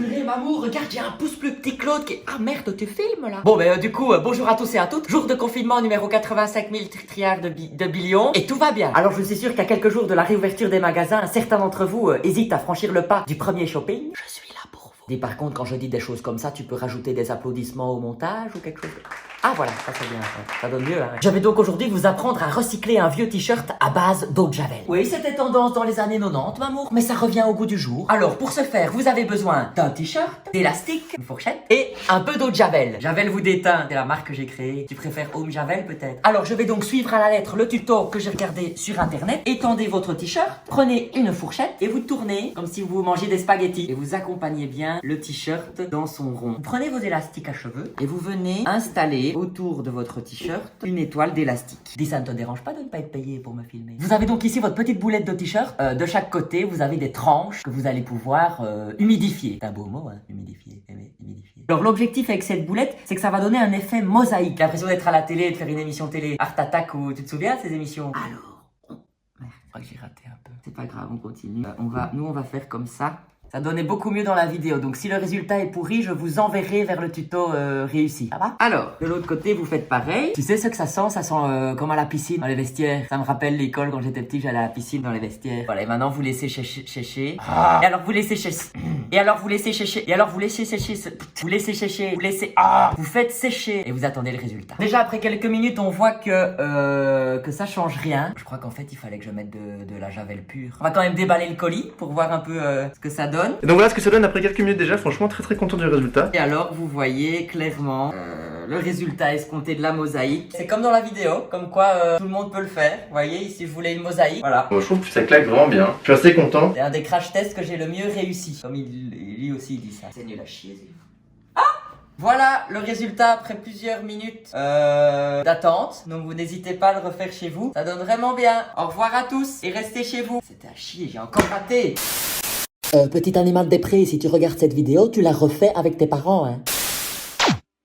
purée, Mamour, regarde, j'ai un pouce plus petit Claude qui... Ah merde, tu filmes là. Bon, du coup, bonjour à tous et à toutes. Jour de confinement numéro 85 000 trilliards de billions. Et tout va bien. Alors, je suis sûr qu'à quelques jours de la réouverture des magasins, certains d'entre vous hésitent à franchir le pas du premier shopping. Je suis là pour vous. Et par contre, quand je dis des choses comme ça, tu peux rajouter des applaudissements au montage ou quelque chose. Ah voilà, ça c'est bien, ça donne mieux. Hein. Je vais donc aujourd'hui vous apprendre à recycler un vieux t-shirt à base d'eau de javel. Oui, c'était tendance dans les années 90, Mamour, mais ça revient au goût du jour. Alors, pour ce faire, vous avez besoin d'un t-shirt, d'élastique, une fourchette et un peu d'eau de javel. Javel vous déteint, c'est la marque que j'ai créée. Tu préfères Home Javel peut-être? Alors, je vais donc suivre à la lettre le tuto que j'ai regardé sur internet. Étendez votre t-shirt, prenez une fourchette et vous tournez comme si vous mangez des spaghettis. Et vous accompagnez bien le t-shirt dans son rond. Vous prenez vos élastiques à cheveux et vous venez installer autour de votre t-shirt une étoile d'élastique. Dis, ça ne te dérange pas de ne pas être payé pour me filmer? Vous avez donc ici votre petite boulette de t-shirt. De chaque côté, vous avez des tranches que vous allez pouvoir humidifier. C'est un beau mot, hein, humidifier. Humidifier. Alors l'objectif avec cette boulette, c'est que ça va donner un effet mosaïque. J'ai l'impression d'être à la télé et de faire une émission télé. Art Attack, ou tu te souviens de ces émissions? Alors, merde, je crois que j'ai raté un peu. C'est pas grave, on continue. Nous, on va faire comme ça. Ça donnait beaucoup mieux dans la vidéo, donc si le résultat est pourri, je vous enverrai vers le tuto réussi. Ça va? Alors, de l'autre côté, vous faites pareil. Tu sais ce que ça sent comme à la piscine, dans les vestiaires. Ça me rappelle l'école quand j'étais petit, j'allais à la piscine dans les vestiaires. Voilà, et maintenant vous laissez sécher. Et alors vous laissez sécher. Et alors vous laissez sécher. Et alors vous laissez sécher. Vous laissez sécher. Vous laissez... Vous faites sécher. Et vous attendez le résultat. Déjà, après quelques minutes, on voit que ça change rien. Je crois qu'en fait, il fallait que je mette de la javel pure. On va quand même déballer le colis pour voir un peu ce que ça donne. Et donc voilà ce que ça donne après quelques minutes déjà, franchement très content du résultat. Et alors vous voyez clairement le résultat escompté de la mosaïque. C'est comme dans la vidéo, comme quoi tout le monde peut le faire. Vous voyez ici je voulais une mosaïque, voilà. Bon, je trouve que ça claque vraiment bien, je suis assez content. C'est un des crash tests que j'ai le mieux réussi. Comme lui aussi il dit ça. C'est nul à chier. Voilà le résultat après plusieurs minutes d'attente. Donc vous n'hésitez pas à le refaire chez vous. Ça donne vraiment bien. Au revoir à tous et restez chez vous. C'était à chier, j'ai encore raté. Petit animal des prés, si tu regardes cette vidéo, tu la refais avec tes parents, hein.